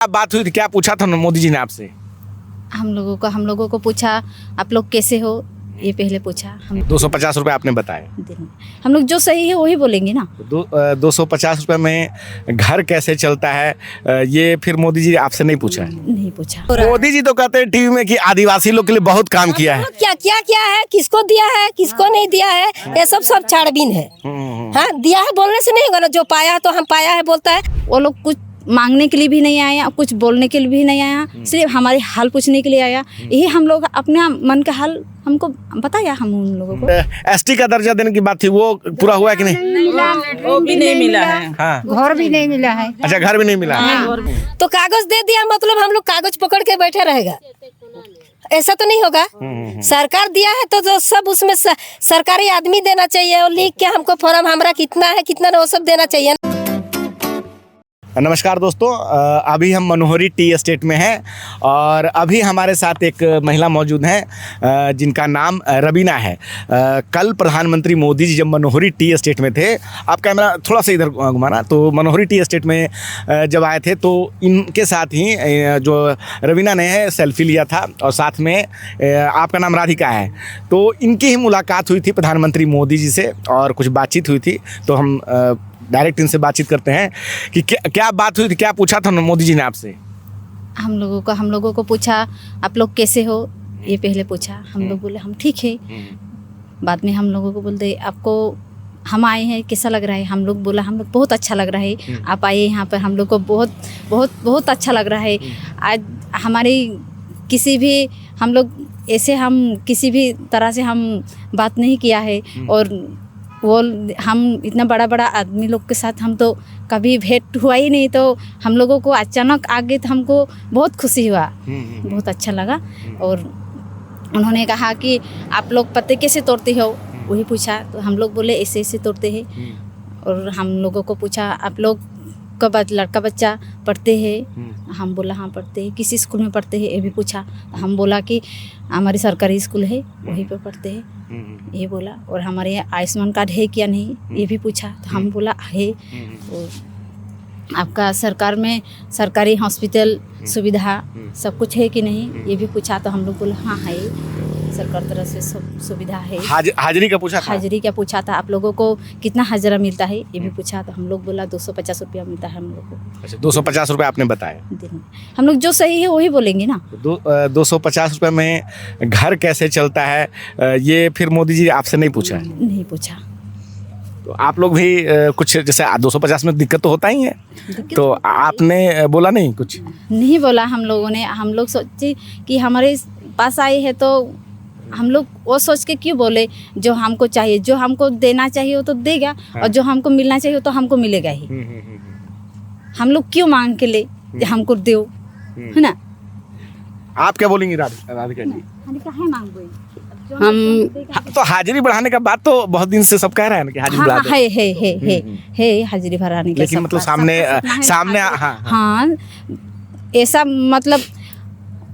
बात हुई थी, क्या पूछा था मोदी जी ने आपसे? हम लोगों को पूछा आप लोग कैसे हो, ये पहले पूछा। हम 250 रुपये आपने बताए। हम लोग जो सही है वही बोलेंगे ना। 250 रुपये में घर कैसे चलता है, ये फिर मोदी जी आपसे नहीं पूछा है? नहीं पूछा। मोदी जी तो कहते हैं टीवी में कि आदिवासी लोग के लिए बहुत काम किया है। क्या क्या क्या है, किसको दिया है, किसको नहीं दिया है, ये सब छाड़बीन है। हाँ, दिया है बोलने से नहीं होगा ना, जो पाया है तो हम पाया है बोलता है। वो लोग कुछ मांगने के लिए भी नहीं आया, कुछ बोलने के लिए भी नहीं आया, सिर्फ हमारे हाल पूछने के लिए आया। यही हम लोग अपना मन का हाल हमको बताया। हम उन लोगों को एसटी का दर्जा देने की बात थी, वो पूरा हुआ कि नहीं? वो भी नहीं मिला है। हाँ, घर भी नहीं मिला है। अच्छा, घर भी नहीं मिला। तो कागज दे दिया मतलब हम लोग कागज पकड़ के बैठे रहेगा, ऐसा तो नहीं होगा। सरकार दिया है तो सब उसमें सरकारी आदमी देना चाहिए, और लिख के हमको फॉर्म हमारा कितना है कितना वो सब देना चाहिए। नमस्कार दोस्तों, अभी हम मनोहरी टी एस्टेट में हैं और अभी हमारे साथ एक महिला मौजूद हैं जिनका नाम रवीना है। कल प्रधानमंत्री मोदी जी जब मनोहरी टी एस्टेट में थे, आप कैमरा थोड़ा सा इधर घुमाना, तो मनोहरी टी एस्टेट में जब आए थे तो इनके साथ ही जो रवीना ने है सेल्फी लिया था और साथ में आपका नाम राधिका है, तो इनकी ही मुलाकात हुई थी प्रधानमंत्री मोदी जी से और कुछ बातचीत हुई थी। तो हम डायरेक्ट इनसे बातचीत करते हैं कि क्या बात हुई थी, क्या पूछा था मोदी जी ने आपसे? हम लोगों को पूछा आप लोग कैसे हो, ये पहले पूछा। हम लोग बोले हम ठीक है। बाद में हम लोगों को बोलते आपको हम आए हैं कैसा लग रहा है। हम लोग बोला हम लोग बहुत अच्छा लग रहा है, आप आए यहाँ पर, हम लोग को बहुत बहुत बहुत अच्छा लग रहा है। आज हमारी किसी भी हम लोग ऐसे हम किसी भी तरह से हम बात नहीं किया है, और वो हम इतना बड़ा बड़ा आदमी लोग के साथ हम तो कभी भेंट हुआ ही नहीं, तो हम लोगों को अचानक आ गए तो हमको बहुत खुशी हुआ, बहुत अच्छा लगा। और उन्होंने कहा कि आप लोग पत्ते कैसे तोड़ते हो, वही पूछा। तो हम लोग बोले ऐसे ऐसे तोड़ते हैं। और हम लोगों को पूछा आप लोग कब लड़का बच्चा पढ़ते हैं, हम बोला हाँ पढ़ते हैं। किसी स्कूल में पढ़ते हैं ये भी पूछा। हम बोला कि हमारी सरकारी स्कूल है वहीं पे पढ़ते हैं, ये बोला। और हमारे यहाँ आयुष्मान कार्ड है क्या नहीं, ये भी पूछा। तो हम बोला है। और आपका सरकार में सरकारी हॉस्पिटल सुविधा सब कुछ है कि नहीं, ये भी पूछा। तो हम लोग बोला हाँ है, सरकार तरफ से सब सुविधा है। हाजिरी का पूछा था? हाजिरी क्या पूछा था, आप लोगों को कितना हाजिरा मिलता है, ये भी पूछा। तो हम लोग बोला 250 रुपया मिलता है हम लोग को। अच्छा, 250 रुपये आपने बताया। हम लोग जो सही है वही बोलेंगे ना। 250 रुपये में घर कैसे चलता है, ये फिर मोदी जी आपसे नहीं पूछा है? नहीं पूछा। तो आप लोग भी कुछ जैसे 250 में दिक्कत तो होता ही है, तो आपने बोला नहीं कुछ? नहीं बोला हम लोगों ने। हम लोग सोचे कि हमारे पास आए हैं तो हम लोग वो सोच के क्यों बोले, जो हमको चाहिए, जो हमको देना चाहिए वो तो देगा। हाँ। और जो हमको मिलना चाहिए तो हमको मिलेगा ही। हम लोग क्यों मांग के ले, हमको दो, है ना। आप क्या बोलेंगी राधिका जी? हम तो हाजिरी बढ़ाने का बात तो बहुत दिन से सब कह रहे हैं ना कि हाजिरी बढ़ा दो। है हाजिरी बढ़ाने का, लेकिन मतलब सामने हाँ ऐसा मतलब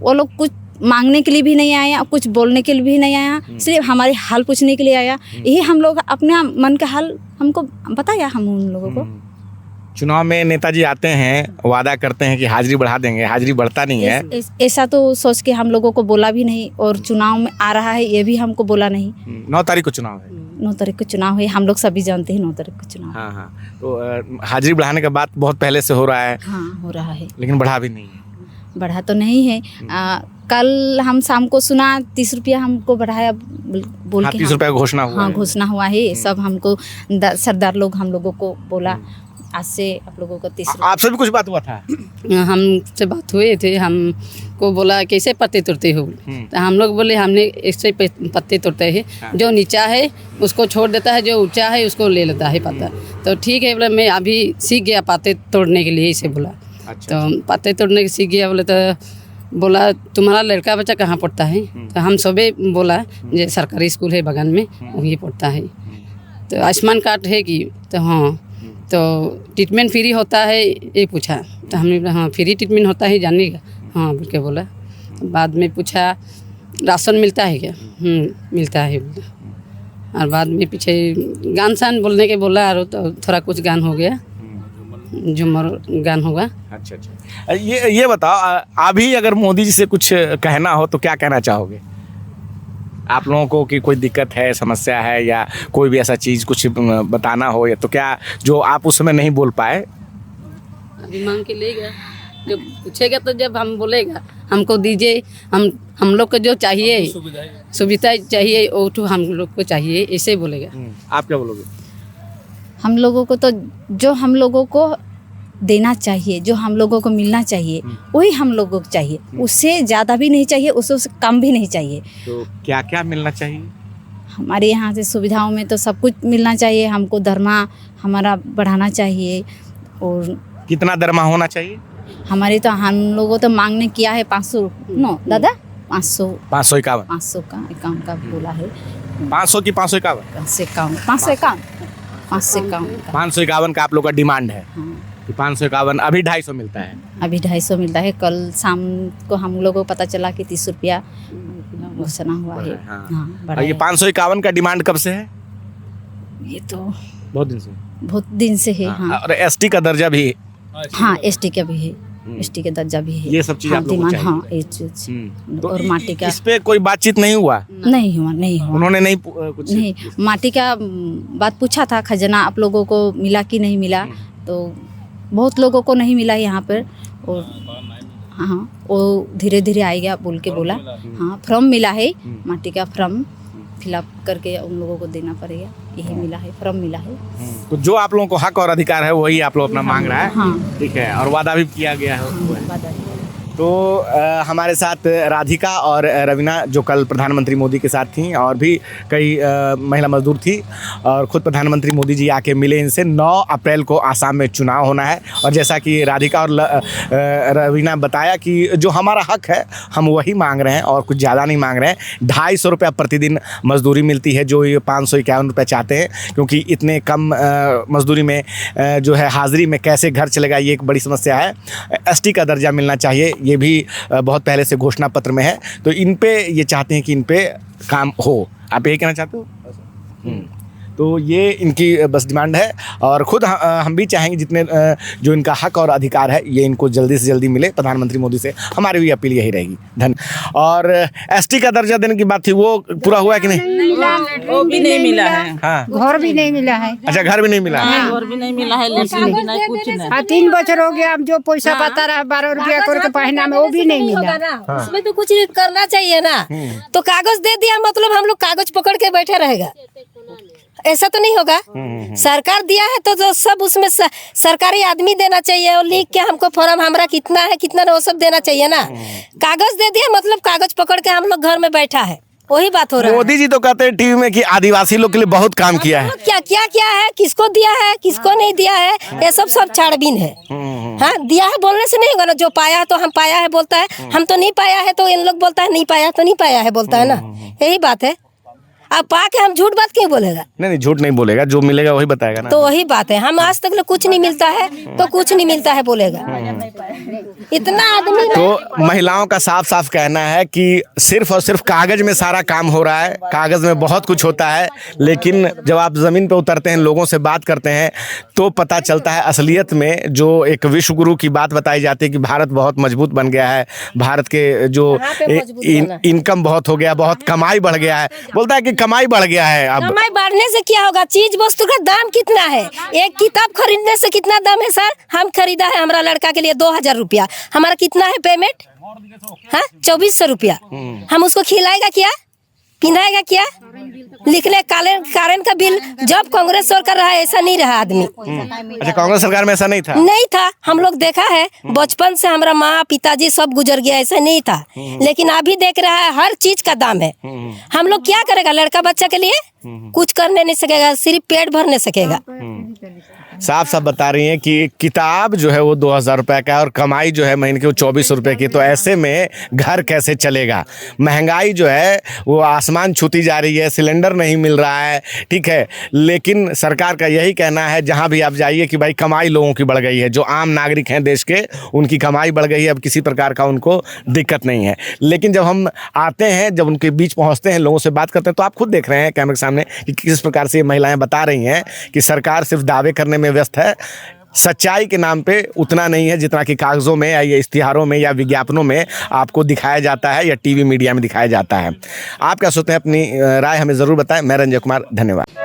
वो लोग कुछ मांगने के लिए भी नहीं आया, कुछ बोलने के लिए भी नहीं आया, सिर्फ हमारे हाल पूछने के लिए आया। यही हम लोग अपना मन का हाल हमको बताया। हम उन लोगों को चुनाव में नेताजी आते हैं, वादा करते हैं कि हाजिरी बढ़ा देंगे, हाजिरी बढ़ता नहीं है। ऐसा तो सोच के हम लोगों को बोला भी नहीं, और चुनाव में आ रहा है ये भी हमको बोला नहीं। 9 तारीख को चुनाव है। 9 तारीख को चुनाव है, हम लोग सभी जानते हैं 9 तारीख को चुनाव। हाँ। तो हाजिरी बढ़ाने का बात बहुत पहले से हो रहा है। हाँ हो रहा है, लेकिन बढ़ा भी नहीं है। बढ़ा तो नहीं है। कल हम शाम को सुना 30 रुपया हमको बढ़ाया बोल के। 30 रुपया घोषणा हुआ। हाँ घोषणा हुआ है। सब हमको सरदार लोग हम लोगों को बोला आज से आप लोगों को 30 रुपया। आपसे भी कुछ बात हुआ था? हमसे बात हुए थे, हमको बोला कैसे पत्ते तोड़ते हो, तो हम लोग बोले हमने ऐसे पत्ते तोड़ते हैं। हाँ। जो नीचा है उसको छोड़ देता है, जो ऊंचा है उसको ले लेता है पत्ता। तो ठीक है बोले, मैं अभी सीख गया पत्ते तोड़ने के लिए, इसे बोला। अच्छा। तो पत्ते तोड़ने के सीख गया बोले, तो बोला तुम्हारा लड़का बच्चा कहाँ पढ़ता है, तो हम सबे बोला जो सरकारी स्कूल है बगल में वही पढ़ता है। तो आयुष्मान कार्ड है कि, तो हाँ। तो ट्रीटमेंट फ्री होता है ये पूछा। तो हमने बोला हाँ फ्री ट्रीटमेंट होता है जानने का, हाँ बोल के बोला। बाद में पूछा राशन मिलता है क्या, मिलता है बोला। और बाद में पीछे गान शान बोलने के बोला, और तो थोड़ा कुछ गान हो गया। झूमर गान होगा। अच्छा अच्छा, ये बताओ, अभी अगर मोदी जी से कुछ कहना हो तो क्या कहना चाहोगे आप लोगों को? कि कोई दिक्कत है, समस्या है, या कोई भी ऐसा चीज़ कुछ बताना हो, या तो क्या जो आप उस समय नहीं बोल पाए? अभी मांग के लेगा, जब पूछेगा तो जब हम बोलेगा हमको दीजिए, हम लोग को जो चाहिए सुविधा चाहिए वो तो हम लोग को चाहिए, ऐसे बोलेगा। आप क्या बोलोगे? हम लोगों को तो जो हम लोगों को देना चाहिए, जो हम लोगों को मिलना चाहिए वही हम लोगों को चाहिए, उससे ज़्यादा भी नहीं चाहिए, उससे कम भी नहीं चाहिए। तो क्या क्या मिलना चाहिए? हमारे यहाँ से सुविधाओं में तो सब कुछ मिलना चाहिए, हमको दरमा हमारा बढ़ाना चाहिए। और कितना दरमा होना चाहिए? हमारे तो हम लोगों तो मांगने किया है 500 नो दादा 500 551 500 का अकाउंट का बोला है। 500 की 551 551 का आप लोग का डिमांड है कि 551, अभी 250 मिलता है। अभी 250 मिलता है। कल शाम को हम लोगों को पता चला कि 30 रुपया घोषणा हुआ है। हाँ। हाँ, और ये 551 का डिमांड कब से है? ये तो बहुत दिन से। बहुत दिन से है। हाँ और एसटी का दर्जा भी है? हाँ, एसटी का भी है, एसटी का दर्जा भी है। ये सब चीज़ आप लोगों को चाहिए। हाँ, ये चीज़। तो और माटी का इस पे कोई बातचीत नहीं हुआ? नहीं हुआ। उन्होंने नहीं कुछ? नहीं, माटी का बात पूछा था, खजाना आप लोगों को मिला कि नहीं मिला, तो बहुत लोगों को नहीं मिला यहाँ पर। और हाँ, वो धीरे धीरे आएगा बोल के बोला। हाँ, फॉर्म मिला है, माटी का फॉर्म फिलअप करके उन लोगों को देना पड़ेगा, यही मिला है, फॉर्म मिला है। तो जो आप लोगों को हक और अधिकार है वही आप लोग अपना मांग रहा है। हाँ। ठीक है, और वादा भी किया गया है। तो हमारे साथ राधिका और रवीना, जो कल प्रधानमंत्री मोदी के साथ थी, और भी कई महिला मजदूर थी, और ख़ुद प्रधानमंत्री मोदी जी आके मिले इनसे। 9 अप्रैल को आसाम में चुनाव होना है, और जैसा कि राधिका और रवीना बताया कि जो हमारा हक है हम वही मांग रहे हैं और कुछ ज़्यादा नहीं मांग रहे हैं। 250 रुपया प्रतिदिन मजदूरी मिलती है, जो ये 551 रुपये चाहते हैं, क्योंकि इतने कम मजदूरी में जो है हाज़िरी में कैसे घर चलेगा, ये एक बड़ी समस्या है। एसटी का दर्जा मिलना चाहिए, ये भी बहुत पहले से घोषणा पत्र में है। तो इन पे ये चाहते हैं कि इन पे काम हो। आप यही कहना चाहते हो? तो ये इनकी बस डिमांड है, और ख़ुद हम भी चाहेंगे जितने जो इनका हक और अधिकार है ये इनको जल्दी से जल्दी मिले प्रधानमंत्री मोदी से। हमारी भी अपील यही रहेगी। धन्यवाद। और एसटी का दर्जा देने की बात थी, वो पूरा हुआ कि नहीं? वो भी नहीं मिला है। हाँ, घर भी नहीं मिला है। अच्छा, घर भी नहीं मिला है। और भी नहीं मिला है, लेकिन नहीं कुछ नहीं। हाँ, 3 बছর हो गया, अब जो पैसा पता रहा 12 रुपया करके पहना में वो भी नहीं मिला। उसमें तो कुछ करना चाहिए ना। तो कागज दे दिया मतलब हम लोग कागज पकड़ के बैठे रहेगा, ऐसा तो नहीं होगा। सरकार दिया है तो जो सब उसमें सरकारी आदमी देना चाहिए, और लिख के हमको फॉर्म हमारा कितना है कितना वो सब देना चाहिए ना। कागज दे दिया मतलब कागज पकड़ के हम लोग घर में बैठा है, वही बात हो रहा है। मोदी जी तो कहते हैं टीवी में कि आदिवासी लोग के लिए बहुत काम किया है। क्या क्या क्या है, किसको दिया है किसको नहीं दिया है, ये सब छाड़बीन है। हाँ, दिया है बोलने से नहीं होगा ना। जो पाया है तो हम पाया है बोलता है, हम तो नहीं पाया है तो इन लोग बोलता है नहीं पाया तो नहीं पाया है बोलता है ना, यही बात है। अब पा के हम झूठ बात क्यों बोलेगा? नहीं, झूठ नहीं बोलेगा, जो मिलेगा वही बताएगा ना। तो वही बात है, हम आज तक कुछ नहीं मिलता है तो कुछ नहीं मिलता है बोलेगा। इतना आदमी तो महिलाओं का साफ साफ कहना है कि सिर्फ और सिर्फ कागज में सारा काम हो रहा है, कागज में बहुत कुछ होता है, लेकिन जब आप ज़मीन पे उतरते हैं, लोगों से बात करते हैं, तो पता चलता है असलियत में जो एक विश्व गुरु की बात बताई जाती है कि भारत बहुत मजबूत बन गया है, भारत के जो इनकम बहुत हो गया, बहुत कमाई बढ़ गया है। बोलता है कि कमाई बढ़ गया है। अब कमाई बढ़ने से क्या होगा? चीज वस्तु का दाम कितना है? एक किताब खरीदने से कितना दाम है सर? हम खरीदा है हमारा लड़का के लिए 2000 रुपया, हमारा कितना है पेमेंट? हाँ, 2400 रुपया। हम उसको खिलाएगा क्या, पिलाएगा क्या? लिखने कारण का बिल जब कांग्रेस सरकार रहा ऐसा नहीं रहा आदमी। अच्छा, कांग्रेस सरकार में ऐसा नहीं था? नहीं था, हम लोग देखा है बचपन से, हमारा माँ पिताजी सब गुजर गया, ऐसा नहीं था। लेकिन अभी देख रहा है हर चीज का दाम है। हम लोग क्या करेगा? लड़का बच्चा के लिए कुछ करने नहीं सकेगा, सिर्फ पेट भरने सकेगा। साफ साफ बता रही हैं कि किताब जो है वो 2000 रुपये का है, और कमाई जो है महीने की वो 2400 रुपये की। तो ऐसे में घर कैसे चलेगा? महंगाई जो है वो आसमान छूती जा रही है, सिलेंडर नहीं मिल रहा है, ठीक है। लेकिन सरकार का यही कहना है जहाँ भी आप जाइए कि भाई कमाई लोगों की बढ़ गई है, जो आम नागरिक हैं देश के, उनकी कमाई बढ़ गई है, अब किसी प्रकार का उनको दिक्कत नहीं है। लेकिन जब हम आते हैं, जब उनके बीच पहुँचते हैं, लोगों से बात करते हैं, तो आप खुद देख रहे हैं कैमरे के सामने कि किस प्रकार से ये महिलाएं बता रही हैं कि सरकार सिर्फ दावे करने में व्यस्त है, सच्चाई के नाम पे उतना नहीं है जितना कि कागज़ों में या ये इश्तिहारों में या विज्ञापनों में आपको दिखाया जाता है या टीवी मीडिया में दिखाया जाता है। आप क्या सोचते हैं? अपनी राय हमें ज़रूर बताएं। मैं रंजय कुमार, धन्यवाद।